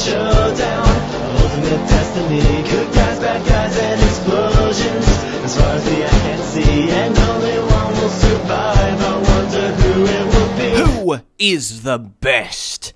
showdown. Ultimate destiny, good guys, bad guys, and explosions. As far as the eye can see, and only one will survive. I wonder who it will be. Who is the best?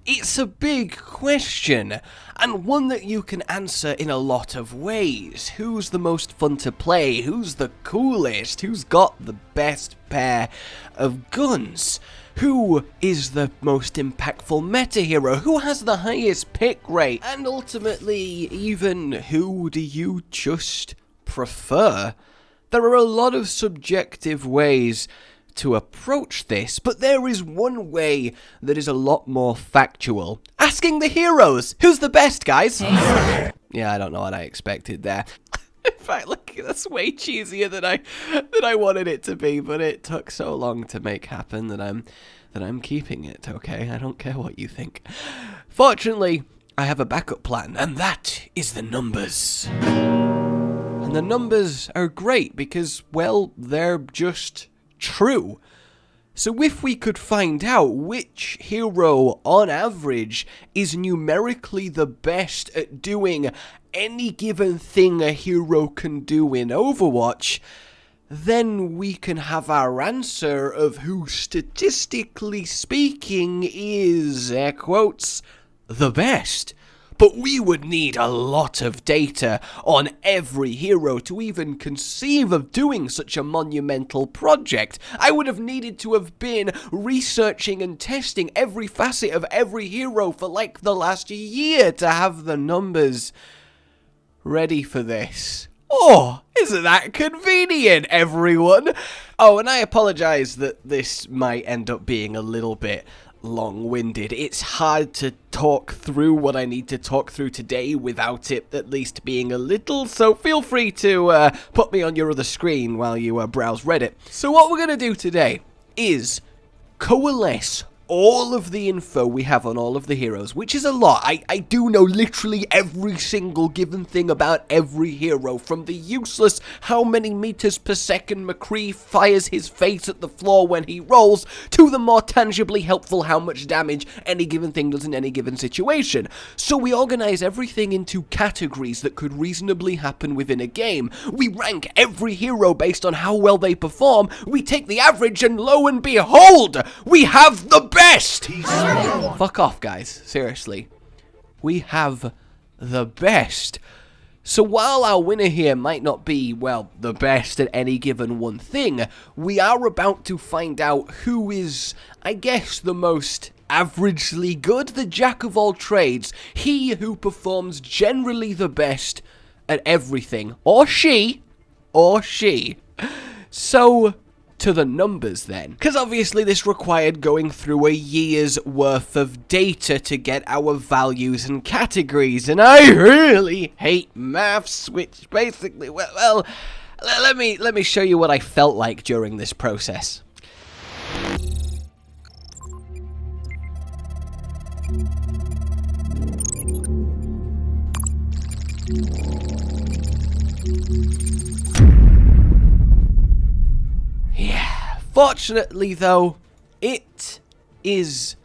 It's a big question, and one that you can answer in a lot of ways. Who's the most fun to play? Who's the coolest? Who's got the best pair of guns? Who is the most impactful meta hero? Who has the highest pick rate? And ultimately, even who do you just prefer? There are a lot of subjective ways to approach this, but there is one way that is a lot more factual. Asking the heroes! Who's the best, guys? Yeah, I don't know what I expected there. In fact, look, that's way cheesier than I wanted it to be, but it took so long to make happen that I'm keeping it, okay? I don't care what you think. Fortunately, I have a backup plan, and that is the numbers. And the numbers are great because, well, they're just true. So if we could find out which hero, on average, is numerically the best at doing any given thing a hero can do in Overwatch, then we can have our answer of who, statistically speaking, is, air quotes, the best. But we would need a lot of data on every hero to even conceive of doing such a monumental project. I would have needed to have been researching and testing every facet of every hero for like the last year to have the numbers ready for this. Oh, isn't that convenient, everyone? Oh, and I apologize that this might end up being a little bit long-winded. It's hard to talk through what I need to talk through today without it at least being a little, so feel free to put me on your other screen while you browse Reddit. So what we're going to do today is coalesce all of the info we have on all of the heroes, which is a lot. I do know literally every single given thing about every hero, from the useless how many meters per second McCree fires his face at the floor when he rolls, to the more tangibly helpful how much damage any given thing does in any given situation. So we organize everything into categories that could reasonably happen within a game. We rank every hero based on how well they perform, we take the average, and lo and behold, we have the best! Fuck off, guys. Seriously. We have the best. So while our winner here might not be, well, the best at any given one thing, we are about to find out who is, I guess, the most averagely good, the jack of all trades, he who performs generally the best at everything. Or she. So, to the numbers then, because obviously this required going through a year's worth of data to get our values and categories, and I really hate maths, which basically, well, let me show you what I felt like during this process. Fortunately, though, it is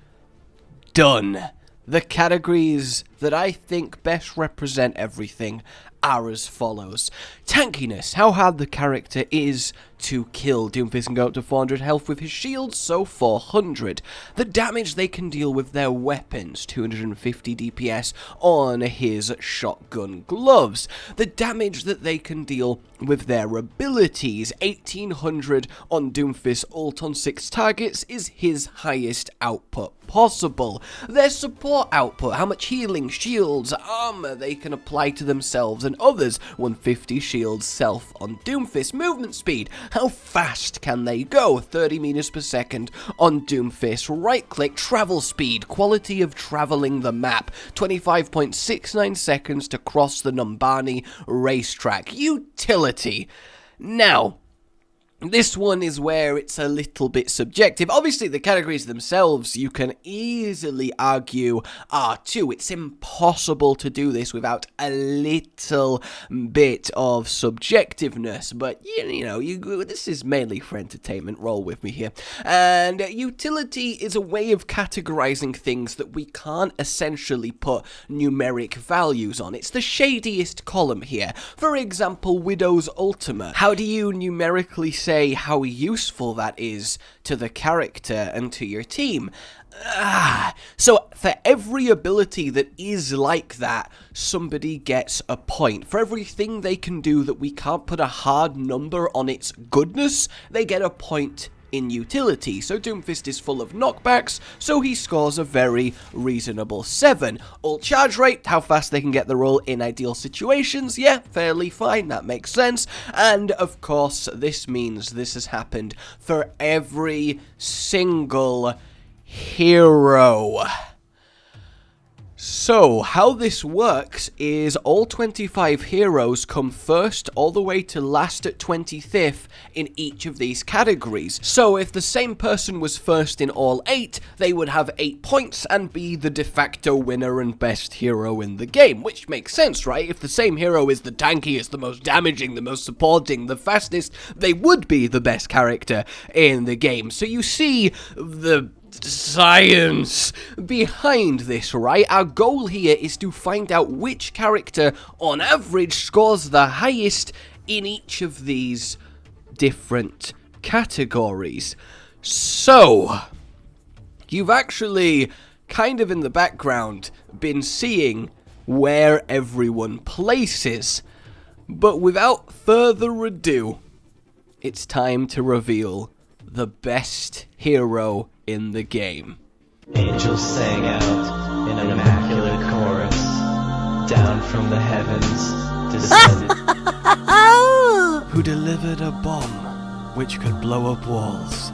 done. The categories that I think best represent everything are as follows. Tankiness, how hard the character is to kill. Doomfist can go up to 400 health with his shields, so 400. The damage they can deal with their weapons, 250 DPS on his shotgun gloves. The damage that they can deal with their abilities, 1800 on Doomfist ult on 6 targets is his highest output possible. Their support output, how much healing, shields, armor they can apply to themselves and others, 150 shields self on Doomfist. Movement speed, how fast can they go, 30 meters per second on Doomfist. Right click, travel speed, quality of traveling the map, 25.69 seconds to cross the Numbani racetrack. Utility. Now, This one is where it's a little bit subjective. Obviously, the categories themselves, you can easily argue, are too. It's impossible to do this without a little bit of subjectiveness. But, this is mainly for entertainment. Roll with me here. And utility is a way of categorizing things that we can't essentially put numeric values on. It's the shadiest column here. For example, Widow's Ultimate. How do you numerically say how useful that is to the character and to your team? So for every ability that is like that, somebody gets a point. For everything they can do that we can't put a hard number on its goodness, they get a point in utility. So Doomfist is full of knockbacks, so he scores a very reasonable 7. Ult charge rate, how fast they can get the roll in ideal situations, yeah, fairly fine, that makes sense. And of course, this means this has happened for every single hero. So, how this works is all 25 heroes come first all the way to last at 25th in each of these categories. So, if the same person was first in all 8, they would have 8 points and be the de facto winner and best hero in the game, which makes sense, right? If the same hero is the tankiest, the most damaging, the most supporting, the fastest, they would be the best character in the game. So you see the science behind this, right? Our goal here is to find out which character on average scores the highest in each of these different categories. So, you've actually kind of in the background been seeing where everyone places, but without further ado, it's time to reveal the best hero in the game. Angels sang out in an immaculate chorus. Down from the heavens descended. Who delivered a bomb which could blow up walls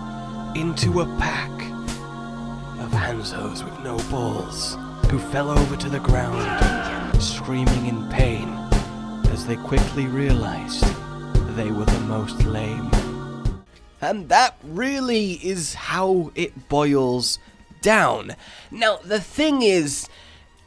into a pack of Hanzos with no balls, who fell over to the ground, screaming in pain, as they quickly realized they were the most lame. And that really is how it boils down. Now, the thing is,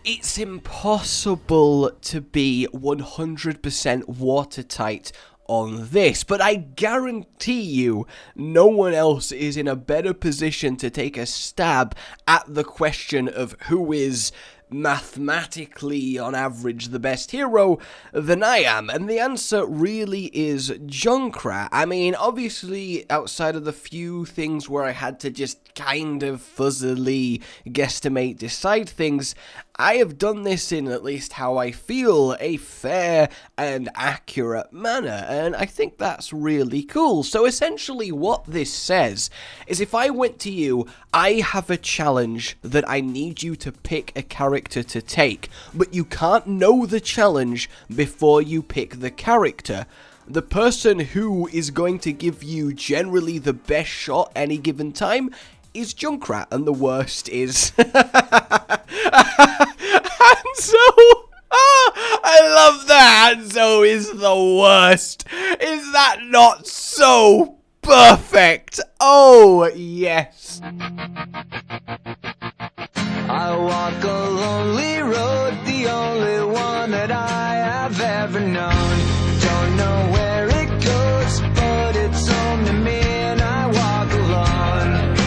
it's impossible to be 100% watertight on this, but I guarantee you no one else is in a better position to take a stab at the question of who is mathematically, on average, the best hero than I am, and the answer really is Junkrat. I mean, obviously, outside of the few things where I had to just kind of fuzzily guesstimate, decide things, I have done this in at least how I feel, a fair and accurate manner, and I think that's really cool. So essentially what this says is if I went to you, I have a challenge that I need you to pick a character to take, but you can't know the challenge before you pick the character. The person who is going to give you generally the best shot any given time is Junkrat, and the worst is Hanzo. I love that Hanzo is the worst. Is that not so perfect? Oh, yes. I walk a lonely road, the only one that I have ever known. Don't know where it goes, but it's home to me and I walk alone.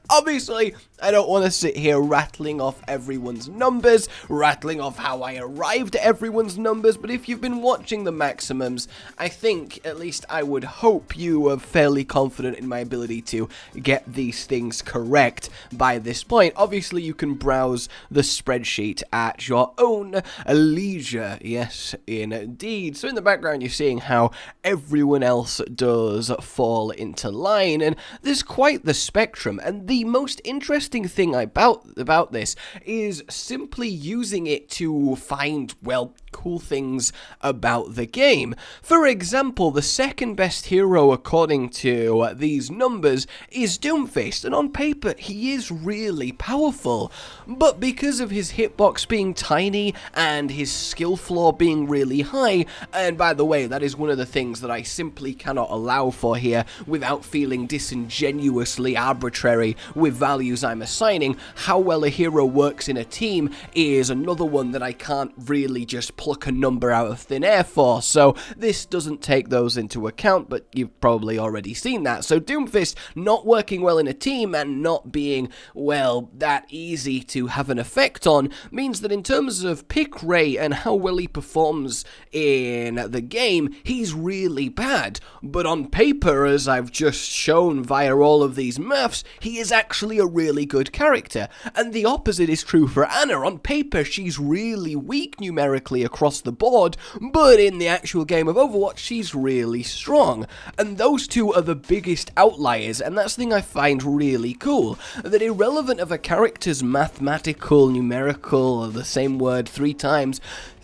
Obviously, I don't want to sit here rattling off everyone's numbers, rattling off how I arrived at everyone's numbers, but if you've been watching the maximums, I think, at least I would hope you are fairly confident in my ability to get these things correct by this point. Obviously, you can browse the spreadsheet at your own leisure, yes, indeed. So in the background, you're seeing how everyone else does fall into line, and there's quite the spectrum, and the most interesting thing about this is simply using it to find, well, cool things about the game. For example, the second best hero according to these numbers is Doomfist, and on paper he is really powerful, but because of his hitbox being tiny and his skill floor being really high, and by the way, that is one of the things that I simply cannot allow for here without feeling disingenuously arbitrary with values I'm assigning, how well a hero works in a team is another one that I can't really just pluck a number out of thin air for, so this doesn't take those into account, but you've probably already seen that. So Doomfist not working well in a team and not being, well, that easy to have an effect on means that in terms of pick rate and how well he performs in the game, he's really bad. But on paper, as I've just shown via all of these maths, he is actually a really good character. And the opposite is true for Anna. On paper, she's really weak numerically across the board, but in the actual game of Overwatch, she's really strong. And those two are the biggest outliers, and that's the thing I find really cool, that irrelevant of a character's mathematical, numerical, or the same word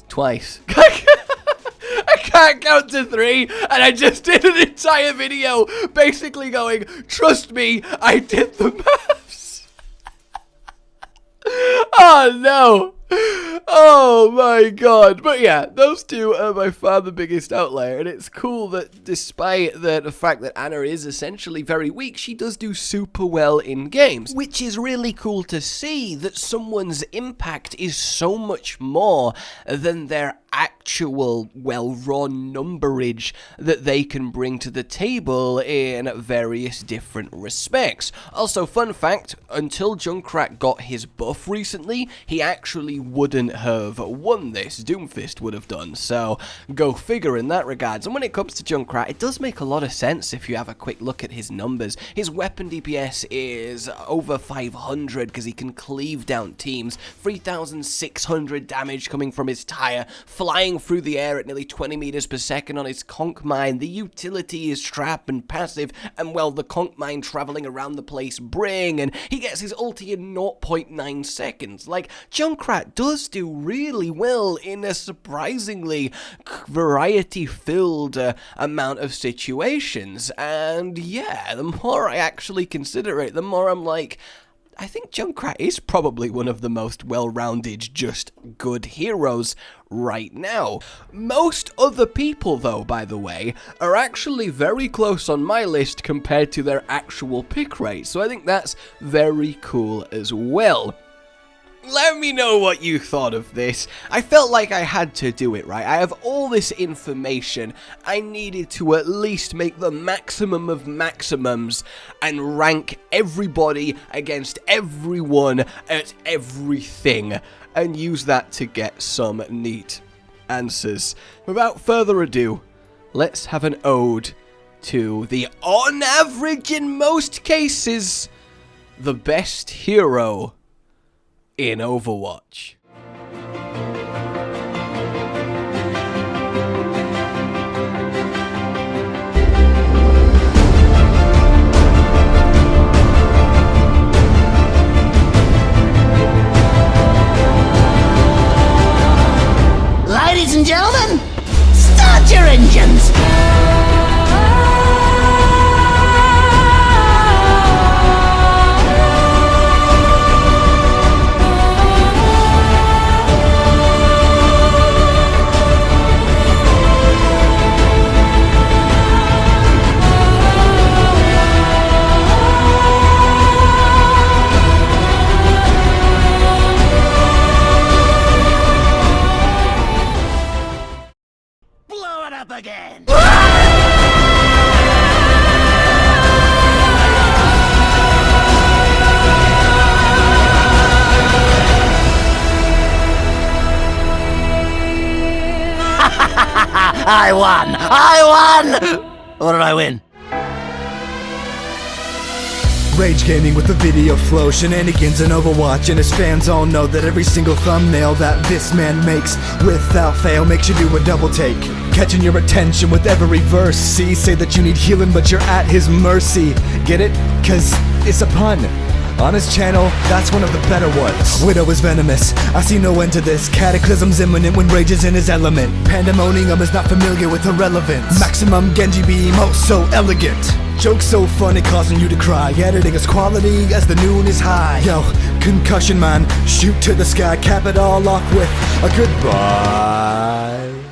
twice. I can't count to 3, and I just did an entire video basically going, trust me, I did the maths. Oh no. Oh my god. But yeah, those two are by far the biggest outlier, and it's cool that despite the fact that Anna is essentially very weak, she does do super well in games, which is really cool to see, that someone's impact is so much more than their actual well-run numberage that they can bring to the table in various different respects. Also, fun fact, until Junkrat got his buff recently, he actually wouldn't have won this. Doomfist would have done, so go figure in that regards. And when it comes to Junkrat, it does make a lot of sense if you have a quick look at his numbers. His weapon DPS is over 500 because he can cleave down teams, 3,600 damage coming from his tire, flying through the air at nearly 20 meters per second on his conch mine. The utility is trap and passive, and well, the conch mine traveling around the place bring, and he gets his ulti in 0.9 seconds. Like, Junkrat does do really well in a surprisingly variety-filled amount of situations, and yeah, the more I actually consider it, the more I'm like, I think Junkrat is probably one of the most well-rounded, just good heroes right now. Most other people, though, by the way, are actually very close on my list compared to their actual pick rate, so I think that's very cool as well. Let me know what you thought of this. I felt like I had to do it, right? I have all this information. I needed to at least make the maximum of maximums and rank everybody against everyone at everything, and use that to get some neat answers. Without further ado, let's have an ode to the, on average in most cases, the best hero in Overwatch. Ladies and gentlemen, start your engines! Blow it up again! I won! What did I win? Rage Gaming with the video flow, Shenanigans and Overwatch, and his fans all know that every single thumbnail that this man makes without fail makes you do a double take, catching your attention with every verse. See, say that you need healing but you're at his mercy. Get it? Cause it's a pun. On his channel, that's one of the better ones. Widow is venomous, I see no end to this. Cataclysm's imminent when Rage is in his element. Pandemonium is not familiar with irrelevance. Maximum Genji beam, oh so elegant. Jokes so funny causing you to cry. Editing is quality as the noon is high. Yo, concussion man, shoot to the sky. Cap it all off with a goodbye.